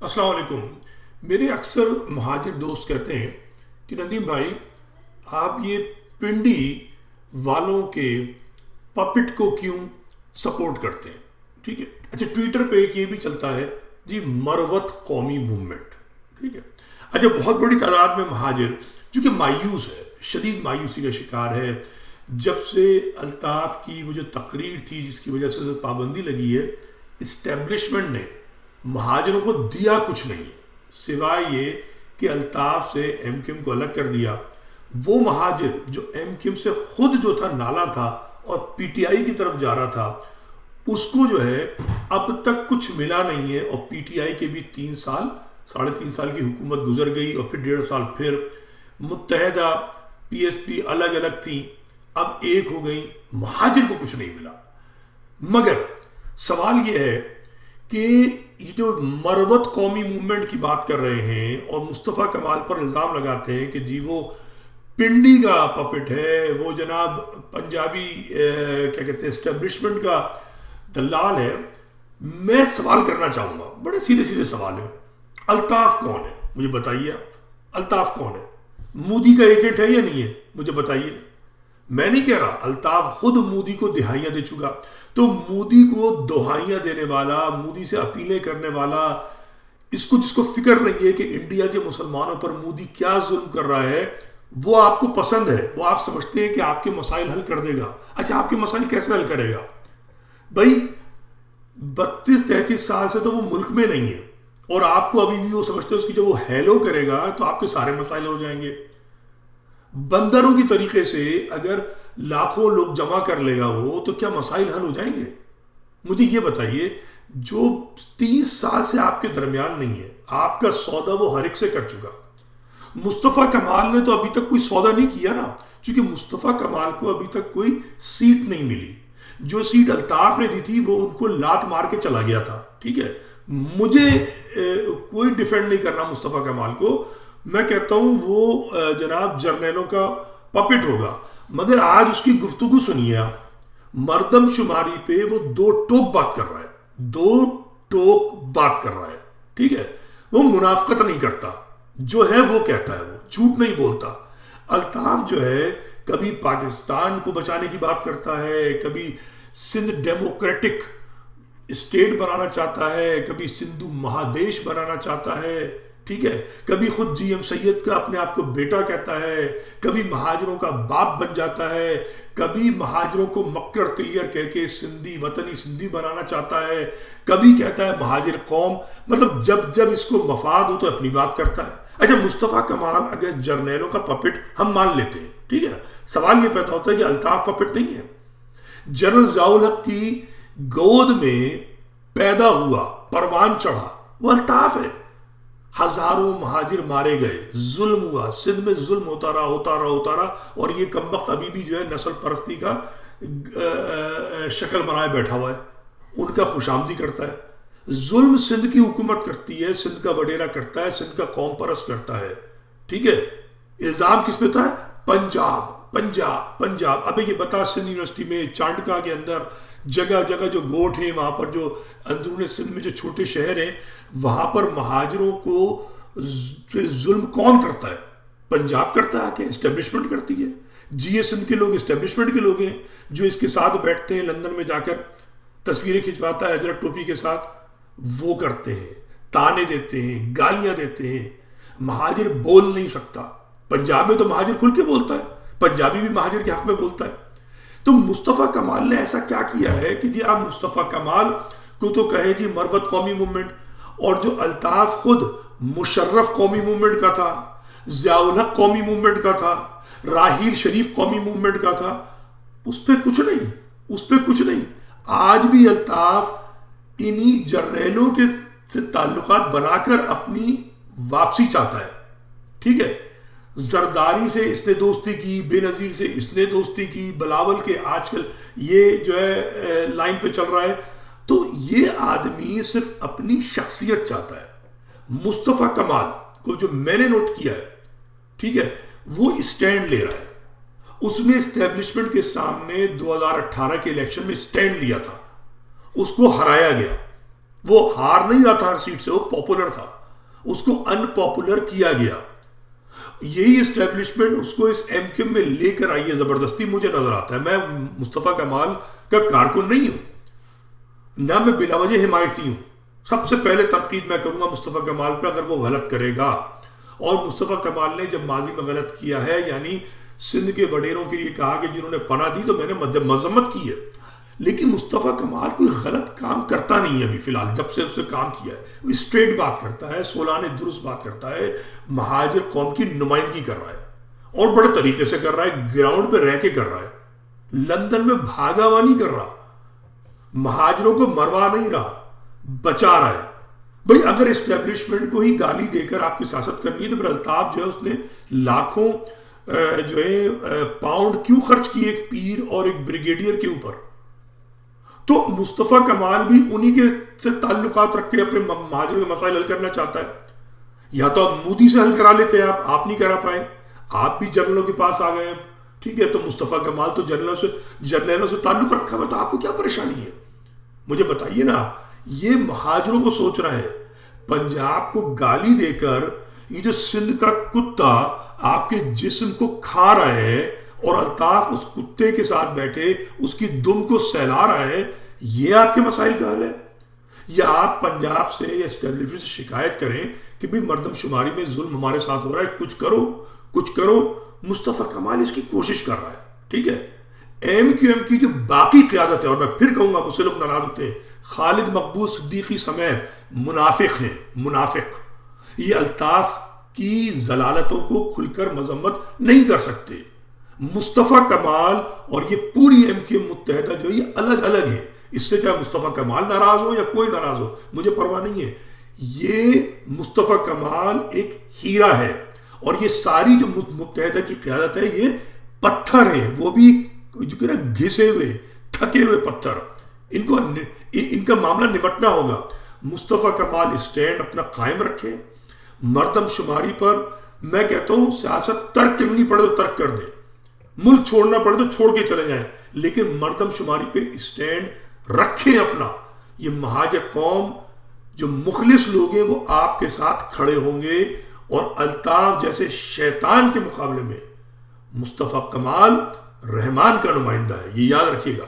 السلام علیکم. میرے اکثر مہاجر دوست کہتے ہیں کہ ندیم بھائی آپ یہ پنڈی والوں کے پپٹ کو کیوں سپورٹ کرتے ہیں. ٹھیک ہے. اچھا, ٹویٹر پہ ایک یہ بھی چلتا ہے جی مروت قومی موومنٹ. ٹھیک ہے. اچھا, بہت بڑی تعداد میں مہاجر جو کہ مایوس ہے, شدید مایوسی کا شکار ہے جب سے الطاف کی وہ جو تقریر تھی جس کی وجہ سے پابندی لگی ہے. اسٹیبلشمنٹ نے مہاجروں کو دیا کچھ نہیں سوائے یہ کہ الطاف سے ایم کیو ایم کو الگ کر دیا. وہ مہاجر جو ایم کیو ایم سے خود جو تھا نالا تھا اور پی ٹی آئی کی طرف جا رہا تھا, اس کو جو ہے اب تک کچھ ملا نہیں ہے. اور پی ٹی آئی کے بھی 3 سال 3.5 سال کی حکومت گزر گئی اور پھر 1.5 سال پھر متحدہ پی ایس پی الگ الگ تھی, اب ایک ہو گئی. مہاجر کو کچھ نہیں ملا. مگر سوال یہ ہے کہ یہ جو مروت قومی موومنٹ کی بات کر رہے ہیں اور مصطفیٰ کمال پر الزام لگاتے ہیں کہ جی وہ پنڈی کا پپٹ ہے, وہ جناب پنجابی کیا کہتے ہیں اسٹیبلشمنٹ کا دلال ہے. میں سوال کرنا چاہوں گا, بڑے سیدھے سیدھے سوال ہیں. الطاف کون ہے مجھے بتائیے. الطاف کون ہے؟ مودی کا ایجنٹ ہے یا نہیں ہے مجھے بتائیے. میں نہیں کہہ رہا, الطاف خود مودی کو دہائیاں دے چکا. تو مودی کو دہائیاں دینے والا, مودی سے اپیلیں کرنے والا, جس کو فکر نہیں ہے کہ انڈیا کے مسلمانوں پر مودی کیا ظلم کر رہا ہے, وہ آپ کو پسند ہے, وہ آپ سمجھتے ہیں کہ آپ کے مسائل حل کر دے گا. اچھا, آپ کے مسائل کیسے حل کرے گا بھائی؟ 32-33 سال سے تو وہ ملک میں نہیں ہے اور آپ کو ابھی بھی وہ سمجھتے ہیں اس کی جب وہ ہیلو کرے گا تو آپ کے سارے مسائل ہو جائیں گے. بندروں کی طریقے سے اگر لاکھوں لوگ جمع کر لے گا وہ, تو کیا مسائل حل ہو جائیں گے؟ مجھے یہ بتائیے. جو 30 سال سے آپ کے درمیان نہیں ہے, آپ کا سودا وہ ہر ایک سے کر چکا. مصطفیٰ کمال نے تو ابھی تک کوئی سودا نہیں کیا نا, کیونکہ مصطفیٰ کمال کو ابھی تک کوئی سیٹ نہیں ملی. جو سیٹ الطاف نے دی تھی وہ ان کو لات مار کے چلا گیا تھا. ٹھیک ہے, مجھے کوئی ڈیفینڈ نہیں کرنا مصطفیٰ کمال کو. میں کہتا ہوں وہ جناب جرنیلوں کا پپٹ ہوگا. مگر آج اس کی گفتگو سنیے آپ. مردم شماری پہ وہ 2 ٹوک بات کر رہا ہے, 2 ٹوک بات کر رہا ہے. ٹھیک ہے, وہ منافقت نہیں کرتا, جو ہے وہ کہتا ہے, وہ جھوٹ نہیں بولتا. الطاف جو ہے کبھی پاکستان کو بچانے کی بات کرتا ہے, کبھی سندھ ڈیموکریٹک اسٹیٹ بنانا چاہتا ہے, کبھی سندھو مہادیش بنانا چاہتا ہے. ٹھیک ہے, کبھی خود جی ایم سید کا اپنے آپ کو بیٹا کہتا ہے, کبھی مہاجروں کا باپ بن جاتا ہے, کبھی مہاجروں کو مکر تلیئر کہہ کے سندھی وطنی سندھی بنانا چاہتا ہے, کبھی کہتا ہے مہاجر قوم. مطلب جب اس کو مفاد ہو تو اپنی بات کرتا ہے. اچھا, مصطفیٰ کمال اگر جرنیلوں کا پپٹ ہم مان لیتے ہیں, ٹھیک ہے, سوال یہ پیدا ہوتا ہے کہ الطاف پپٹ نہیں ہے. جنرل ضیاء الحق کی گود میں پیدا ہوا, پروان چڑھا, وہ الطاف ہے. ہزاروں مہاجر مارے گئے, ظلم ہوا, سندھ میں ظلم ہوتا رہا, اور یہ کمبخت ابھی بھی جو ہے نسل پرستی کا شکل بنائے بیٹھا ہوا ہے. ان کا خوش آمدی کرتا ہے. ظلم سندھ کی حکومت کرتی ہے, سندھ کا وڈیرا کرتا ہے, سندھ کا قوم پرست کرتا ہے. ٹھیک ہے, الزام کس پہ تھا؟ پنجاب پنجاب پنجاب. ابھی یہ بتا, سندھ یونیورسٹی میں چانڈکا کے اندر جگہ جگہ جو گوٹ ہیں, وہاں پر جو اندرون سندھ میں جو چھوٹے شہر ہیں, وہاں پر مہاجروں کو ظلم کون کرتا ہے؟ پنجاب کرتا ہے کہ اسٹیبلشمنٹ کرتی ہے. جی ایس ایم کے لوگ اسٹیبلشمنٹ کے لوگ ہیں جو اس کے ساتھ بیٹھتے ہیں, لندن میں جا کر تصویریں کھنچواتا ہے اجرک ٹوپی کے ساتھ, وہ کرتے ہیں, تانے دیتے ہیں, گالیاں دیتے ہیں. مہاجر بول نہیں سکتا. پنجاب میں تو مہاجر کھل کے بولتا ہے, پنجابی بھی مہاجر کے حق میں بولتا ہے. تو مصطفیٰ کمال نے ایسا کیا کیا ہے کہ جی آپ مصطفیٰ کمال کو تو کہیں جی مروت قومی موومنٹ, اور جو الطاف خود مشرف قومی موومنٹ کا تھا, ضیاء الحق قومی موومنٹ کا تھا, راحیل شریف قومی موومنٹ کا تھا, اس پہ کچھ نہیں, اس پہ کچھ نہیں. آج بھی الطاف انہی جرنیلوں کے سے تعلقات بنا کر اپنی واپسی چاہتا ہے. ٹھیک ہے, زرداری سے اس نے دوستی کی, بے نظیر سے اس نے دوستی کی, بلاول کے آج کل یہ جو ہے لائن پہ چل رہا ہے. تو یہ آدمی صرف اپنی شخصیت چاہتا ہے. مصطفیٰ کمال کو جو میں نے نوٹ کیا ہے, ٹھیک ہے, وہ اسٹینڈ لے رہا ہے. اس نے اسٹیبلشمنٹ کے سامنے 2018 کے الیکشن میں اسٹینڈ لیا تھا, اس کو ہرایا گیا. وہ ہار نہیں رہا تھا ہر سیٹ سے، وہ پاپولر تھا، اس کو ان پاپولر کیا گیا. یہی اسٹیبلشمنٹ اس کو اس ایم کیو میں لے کر آئی ہے زبردستی، مجھے نظر آتا ہے. میں مصطفیٰ کمال کا کارکن نہیں ہوں، نہ میں بلا وجہ حمایتی ہوں. سب سے پہلے تنقید میں کروں گا مصطفیٰ کمال پہ اگر وہ غلط کرے گا. اور مصطفیٰ کمال نے جب ماضی میں غلط کیا ہے، یعنی سندھ کے وڈیروں کے لیے کہا کہ جنہوں نے پناہ دی، تو میں نے مذمت کی ہے. لیکن مصطفیٰ کمال کوئی غلط کام کرتا نہیں ہے ابھی فی الحال، جب سے اس نے کام کیا ہے. وہ اسٹریٹ بات کرتا ہے، سولانِ درست بات کرتا ہے، مہاجر قوم کی نمائندگی کر رہا ہے اور بڑے طریقے سے کر رہا ہے، گراؤنڈ پہ رہ کے کر رہا ہے. لندن میں بھاگا ہوا نہیں کر رہا، مہاجروں کو مروا نہیں رہا، بچا رہا ہے. بھئی اگر اسٹیبلشمنٹ کو ہی گالی دے کر آپ کی سیاست کرنی ہے تو پھر الطاف جو ہے اس نے لاکھوں جو ہے پاؤنڈ کیوں خرچ کیے ایک پیر اور ایک بریگیڈیئر کے اوپر؟ تو مصطفیٰ کمال بھی انہی کے سے تعلقات رکھ کے اپنے مہاجروں کے مسائل حل کرنا چاہتا ہے. یا تو آپ مودی سے حل کرا لیتے ہیں، آپ نہیں کرا پائے، آپ بھی جنرلوں کے پاس آ گئے ہیں. ٹھیک ہے، تو مصطفیٰ کمال تو جرنیلوں سے تعلق رکھا ہوا، تو آپ کو کیا پریشانی ہے؟ مجھے بتائیے نا. یہ مہاجروں کو سوچ رہا ہے، پنجاب کو گالی دے کر یہ جو سندھ کا کتا آپ کے جسم کو کھا رہا ہے اور الطاف اس کتے کے ساتھ بیٹھے اس کی دم کو سہلا رہا ہے، یہ آپ کے مسائل کا حل ہے؟ یا آپ پنجاب سے یا اسٹیبلشمنٹ سے شکایت کریں کہ بھی مردم شماری میں ظلم ہمارے ساتھ ہو رہا ہے، کچھ کرو کچھ کرو. مصطفیٰ کمال اس کی کوشش کر رہا ہے. ٹھیک ہے، ایم کیو ایم کی جو باقی قیادت ہے، اور میں پھر کہوں گا مجھ سے لوگ ناراض ہوتے ہیں، خالد مقبول صدیقی سمیت منافق ہیں، منافق. یہ الطاف کی ضلالتوں کو کھل کر مذمت نہیں کر سکتے. مصطفیٰ کمال اور یہ پوری ایم کیو ایم متحدہ جو یہ الگ الگ ہے. اس سے چاہے مصطفیٰ کمال ناراض ہو یا کوئی ناراض ہو، مجھے پرواہ نہیں ہے. یہ مصطفیٰ کمال ایک ہیرا ہے، اور یہ ساری جو متحدہ کی قیادت ہے یہ پتھر ہیں، وہ بھی گھسے ہوئے تھکے ہوئے پتھر. ان کا معاملہ نمٹنا ہوگا. مصطفیٰ کمال اسٹینڈ اپنا قائم رکھے. مردم شماری پر میں کہتا ہوں سیاست ترک کرنی پڑے تو ترک کر دیں، ملک چھوڑنا پڑے تو چھوڑ کے چلے جائیں، لیکن مردم شماری پہ اسٹینڈ رکھیں اپنا. یہ مہاجر قوم جو مخلص لوگ ہیں وہ آپ کے ساتھ کھڑے ہوں گے، اور الطاف جیسے شیطان کے مقابلے میں مصطفیٰ کمال رحمان کا نمائندہ ہے. یہ یاد رکھیے گا.